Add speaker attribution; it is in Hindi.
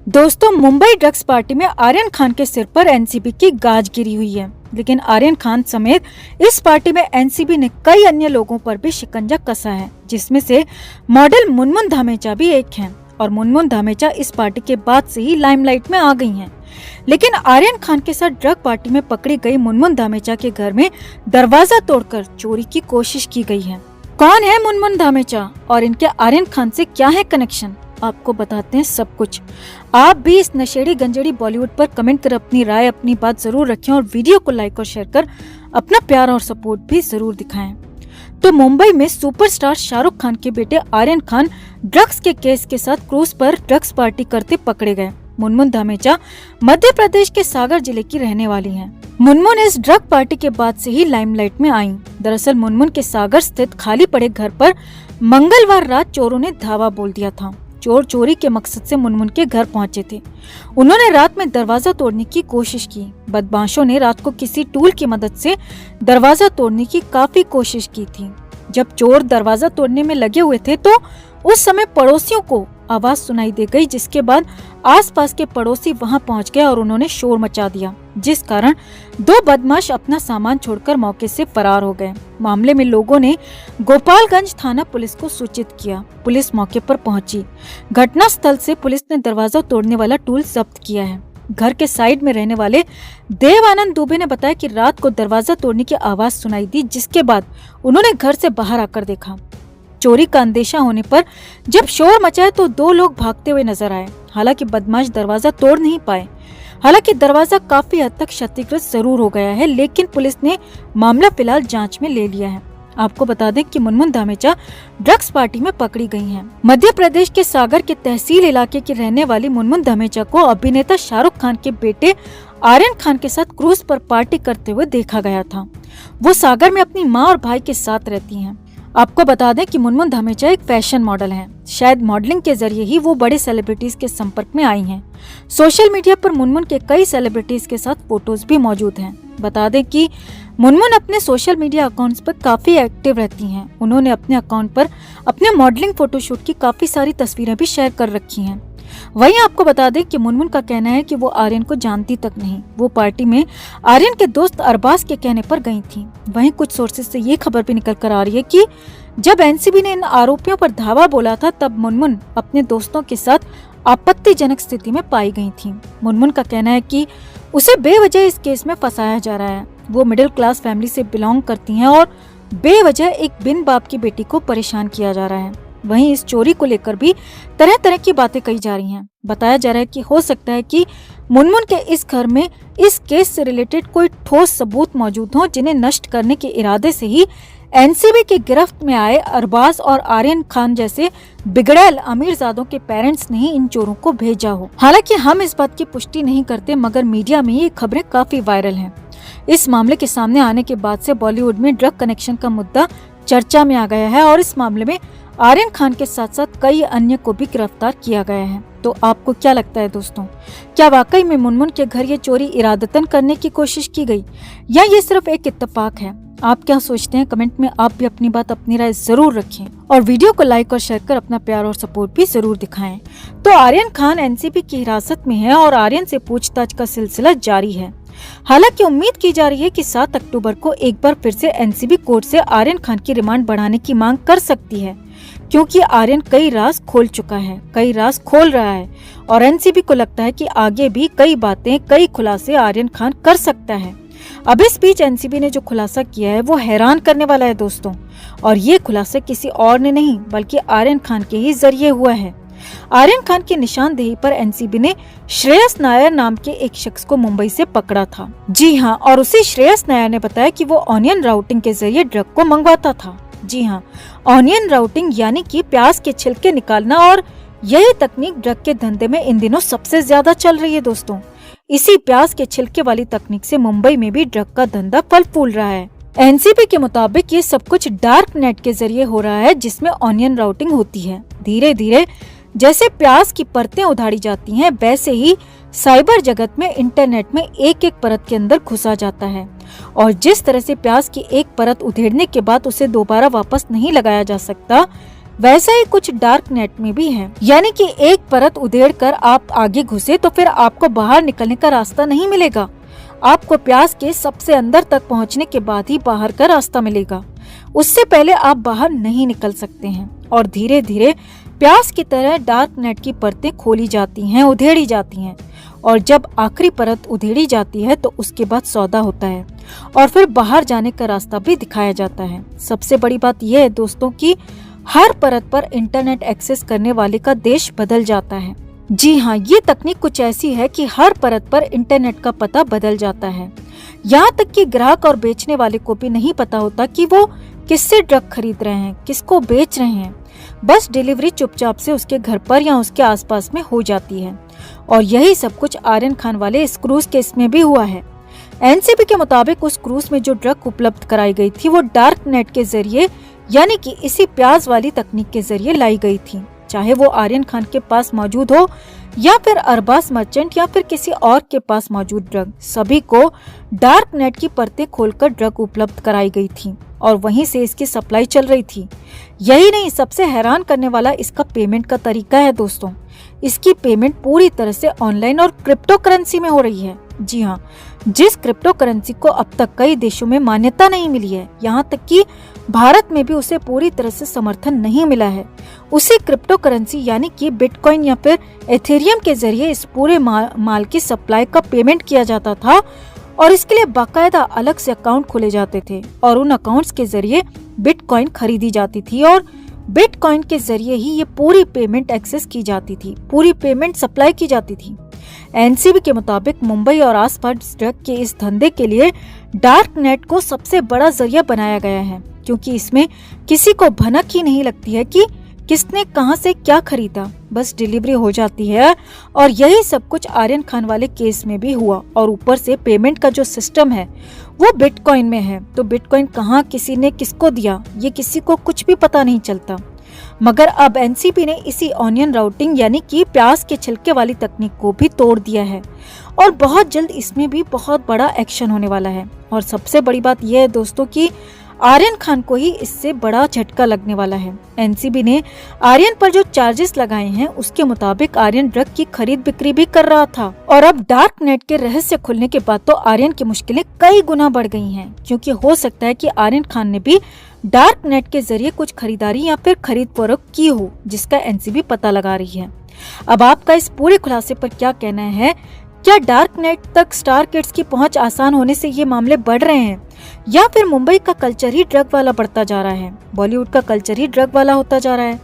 Speaker 1: दोस्तों, मुंबई ड्रग्स पार्टी में आर्यन खान के सिर पर एनसीबी की गाज गिरी हुई है। लेकिन आर्यन खान समेत इस पार्टी में एनसीबी ने कई अन्य लोगों पर भी शिकंजा कसा है, जिसमें से मॉडल मुनमुन धामेचा भी एक हैं। और मुनमुन धामेचा इस पार्टी के बाद से ही लाइमलाइट में आ गई हैं। लेकिन आर्यन खान के साथ ड्रग पार्टी में पकड़ी गई मुनमुन धामेचा के घर में दरवाजा तोड़कर चोरी की कोशिश की गई है। कौन है मुनमुन धामेचा और इनके आर्यन खान से क्या है कनेक्शन, आपको बताते हैं सब कुछ। आप भी इस नशेड़ी गंजेड़ी बॉलीवुड पर कमेंट कर अपनी राय, अपनी बात जरूर रखें और वीडियो को लाइक और शेयर कर अपना प्यार और सपोर्ट भी जरूर दिखाएं। तो मुंबई में सुपरस्टार शाहरुख खान के बेटे आर्यन खान ड्रग्स के केस के साथ क्रूज पर ड्रग्स पार्टी करते पकड़े गए। मुनमुन धामेचा मध्य प्रदेश के सागर जिले की रहने वाली हैं। मुनमुन इस ड्रग पार्टी के बाद से ही लाइमलाइट में आईं। दरअसल मुनमुन के सागर स्थित खाली पड़े घर पर मंगलवार रात चोरों ने धावा बोल दिया था। चोर चोरी के मकसद से मुनमुन के घर पहुंचे थे। उन्होंने रात में दरवाजा तोड़ने की कोशिश की। बदमाशों ने रात को किसी टूल की मदद से दरवाजा तोड़ने की काफी कोशिश की थी। जब चोर दरवाजा तोड़ने में लगे हुए थे तो उस समय पड़ोसियों को आवाज सुनाई दे गई, जिसके बाद आसपास के पड़ोसी वहां पहुंच गए और उन्होंने शोर मचा दिया, जिस कारण दो बदमाश अपना सामान छोड़कर मौके से फरार हो गए। मामले में लोगों ने गोपालगंज थाना पुलिस को सूचित किया। पुलिस मौके पर पहुंची। घटना स्थल से पुलिस ने दरवाजा तोड़ने वाला टूल जब्त किया है। घर के साइड में रहने वाले देवानंद दुबे ने बताया कि रात को दरवाजा तोड़ने की आवाज सुनाई दी, जिसके बाद उन्होंने घर से बाहर आकर देखा। चोरी का अंदेशा होने पर जब शोर मचाया तो दो लोग भागते हुए नजर आए। हालांकि बदमाश दरवाजा तोड़ नहीं पाए। हालांकि दरवाजा काफी हद तक क्षतिग्रस्त जरूर हो गया है, लेकिन पुलिस ने मामला फिलहाल जांच में ले लिया है। आपको बता दें कि मुनमुन धामेचा ड्रग्स पार्टी में पकड़ी गई हैं। मध्य प्रदेश के सागर के तहसील इलाके की रहने वाली मुनमुन धामेचा को अभिनेता शाहरुख खान के बेटे आर्यन खान के साथ क्रूज पर पार्टी करते हुए देखा गया था। वो सागर में अपनी माँ और भाई के साथ रहती हैं। आपको बता दें कि मुनमुन धामेचा एक फैशन मॉडल हैं। शायद मॉडलिंग के जरिए ही वो बड़े सेलिब्रिटीज के संपर्क में आई हैं। सोशल मीडिया पर मुनमुन के कई सेलिब्रिटीज के साथ फोटोज भी मौजूद हैं। बता दें कि मुनमुन अपने सोशल मीडिया अकाउंट्स पर काफी एक्टिव रहती हैं। उन्होंने अपने अकाउंट पर अपने मॉडलिंग फोटोशूट की काफी सारी तस्वीरें भी शेयर कर रखी हैं। वहीं आपको बता दें कि मुनमुन का कहना है कि वो आर्यन को जानती तक नहीं। वो पार्टी में आर्यन के दोस्त अरबाज के कहने पर गई थी। वहीं कुछ सोर्सेज से ये खबर भी निकल कर आ रही है कि जब एनसीबी ने इन आरोपियों पर धावा बोला था, तब मुनमुन अपने दोस्तों के साथ आपत्तिजनक स्थिति में पाई गई थी। मुनमुन का कहना है कि उसे बेवजह इस केस में फंसाया जा रहा है। वो मिडिल क्लास फैमिली से बिलोंग करती हैं और बेवजह एक बिन बाप की बेटी को परेशान किया जा रहा है। वहीं इस चोरी को लेकर भी तरह तरह की बातें कही जा रही हैं। बताया जा रहा है कि हो सकता है कि मुनमुन के इस घर में इस केस से रिलेटेड कोई ठोस सबूत मौजूद हो, जिन्हें नष्ट करने के इरादे से ही एनसीबी की गिरफ्त में आए अरबाज और आर्यन खान जैसे बिगड़ैल अमीरजादों के पेरेंट्स ने ही इन चोरों को भेजा हो। हालांकि हम इस बात की पुष्टि नहीं करते, मगर मीडिया में ये खबरें काफी वायरल हैं। इस मामले के सामने आने के बाद से बॉलीवुड में ड्रग कनेक्शन का मुद्दा चर्चा में आ गया है और इस मामले में आर्यन खान के साथ साथ कई अन्य को भी गिरफ्तार किया गया है। तो आपको क्या लगता है दोस्तों, क्या वाकई में मुनमुन के घर ये चोरी इरादतन करने की कोशिश की गई या ये सिर्फ एक इत्तेफाक है? आप क्या सोचते हैं? कमेंट में आप भी अपनी बात, अपनी राय जरूर रखें और वीडियो को लाइक और शेयर कर अपना प्यार और सपोर्ट भी जरूर दिखाएं। तो आर्यन खान एनसीबी की हिरासत में है और आर्यन से पूछताछ का सिलसिला जारी है। हालांकि उम्मीद की जा रही है कि 7 अक्टूबर को एक बार फिर से एनसीबी कोर्ट से आर्यन खान की रिमांड बढ़ाने की मांग कर सकती है, क्योंकि आर्यन कई राज खोल चुका है, कई राज खोल रहा है और एनसीबी को लगता है कि आगे भी कई बातें, कई खुलासे आर्यन खान कर सकता है। अब इस बीच एनसीबी ने जो खुलासा किया है वो हैरान करने वाला है दोस्तों, और ये खुलासा किसी और ने नहीं बल्कि आर्यन खान के ही जरिए हुआ है। आर्यन खान की निशानदेही पर एनसीबी ने श्रेयस नायर नाम के एक शख्स को मुंबई से पकड़ा था। जी हाँ, और उसी श्रेयस नायर ने बताया कि वो ऑनियन राउटिंग के जरिए ड्रग को मंगवाता था। जी हाँ, ऑनियन राउटिंग यानी कि प्याज के छिलके निकालना, और यही तकनीक ड्रग के धंधे में इन दिनों सबसे ज्यादा चल रही है दोस्तों। इसी प्याज के छिलके वाली तकनीक से मुंबई में भी ड्रग का धंधा फल फूल रहा है। एनसीबी के मुताबिक ये सब कुछ डार्क नेट के जरिए हो रहा है, जिसमें ऑनियन राउटिंग होती है। धीरे धीरे जैसे प्याज की परतें उधारी जाती हैं, वैसे ही साइबर जगत में इंटरनेट में एक एक परत के अंदर घुसा जाता है और जिस तरह से प्याज की एक परत उधेड़ने के बाद उसे दोबारा वापस नहीं लगाया जा सकता, वैसा ही कुछ डार्क नेट में भी है, यानी कि एक परत उधेड़कर आप आगे घुसे तो फिर आपको बाहर निकलने का रास्ता नहीं मिलेगा। आपको प्यास के सबसे अंदर तक पहुंचने के बाद ही बाहर का रास्ता मिलेगा, उससे पहले आप बाहर नहीं निकल सकते हैं। और धीरे धीरे प्यास की तरह डार्क नेट की परतें खोली जाती हैं, उधेड़ी जाती हैं, और जब आखिरी परत उधेड़ी जाती है तो उसके बाद सौदा होता है और फिर बाहर जाने का रास्ता भी दिखाया जाता है। सबसे बड़ी बात यह है दोस्तों कि हर परत पर इंटरनेट एक्सेस करने वाले का देश बदल जाता है। जी हाँ, ये तकनीक कुछ ऐसी है कि हर परत पर इंटरनेट का पता बदल जाता है। यहाँ तक कि ग्राहक और बेचने वाले को भी नहीं पता होता कि वो किससे ड्रग खरीद रहे हैं, किसको बेच रहे हैं। बस डिलीवरी चुपचाप से उसके घर पर या उसके आसपास में हो जाती है। और यही सब कुछ आर्यन खान वाले इस क्रूज केस में भी हुआ है। एनसीबी के मुताबिक उस क्रूज में जो ड्रग उपलब्ध कराई गई थी वो डार्क नेट के जरिए, यानी कि इसी प्याज वाली तकनीक के जरिए लाई गई थी। चाहे वो आर्यन खान के पास मौजूद हो या फिर अरबाज मर्चेंट या फिर किसी और के पास मौजूद ड्रग, सभी को डार्क नेट की परतें खोलकर ड्रग उपलब्ध कराई गई थी और वहीं से इसकी सप्लाई चल रही थी। यही नहीं, सबसे हैरान करने वाला इसका पेमेंट का तरीका है दोस्तों। इसकी पेमेंट पूरी तरह से ऑनलाइन और क्रिप्टो करेंसी में हो रही है। जी हाँ, जिस क्रिप्टो करेंसी को अब तक कई देशों में मान्यता नहीं मिली है, यहाँ तक कि भारत में भी उसे पूरी तरह से समर्थन नहीं मिला है। उसी क्रिप्टो करेंसी यानी कि बिटकॉइन या फिर एथेरियम के जरिए इस पूरे माल की सप्लाई का पेमेंट किया जाता था और इसके लिए बाकायदा अलग से अकाउंट खोले जाते थे और उन अकाउंट्स के जरिए बिटकॉइन खरीदी जाती थी और बिटकॉइन के जरिए ही ये पूरी पेमेंट एक्सेस की जाती थी, पूरी पेमेंट सप्लाई की जाती थी। एनसीबी के मुताबिक मुंबई और आसपास ड्रग के इस धंधे के लिए डार्क नेट को सबसे बड़ा जरिया बनाया गया है, क्योंकि इसमें किसी को भनक ही नहीं लगती है कि किसने कहां से क्या खरीदा, बस डिलीवरी हो जाती है। और यही सब कुछ आर्यन खान वाले केस में भी हुआ। और ऊपर से पेमेंट का जो सिस्टम है वो बिटकॉइन में है, तो बिटकॉइन कहाँ किसी ने किसको दिया ये किसी को कुछ भी पता नहीं चलता। मगर अब एनसीबी ने इसी ऑनियन राउटिंग यानी कि प्याज के छिलके वाली तकनीक को भी तोड़ दिया है और बहुत जल्द इसमें भी बहुत बड़ा एक्शन होने वाला है। और सबसे बड़ी बात यह है दोस्तों कि आर्यन खान को ही इससे बड़ा झटका लगने वाला है। एनसीबी ने आर्यन पर जो चार्जेस लगाए हैं उसके मुताबिक आर्यन ड्रग की खरीद बिक्री भी कर रहा था और अब डार्क नेट के रहस्य खुलने के बाद तो आर्यन की मुश्किलें कई गुना बढ़ गई हैं, क्योंकि हो सकता है कि आर्यन खान ने भी डार्क नेट के जरिए कुछ खरीदारी या फिर खरीद फरोख्त की हो, जिसका एनसीबी पता लगा रही है। अब आपका इस पूरे खुलासे पर क्या कहना है? क्या डार्क नेट तक स्टार किड्स की पहुंच आसान होने से ये मामले बढ़ रहे हैं या फिर मुंबई का कल्चर ही ड्रग वाला बढ़ता जा रहा है, बॉलीवुड का कल्चर ही ड्रग वाला होता जा रहा है?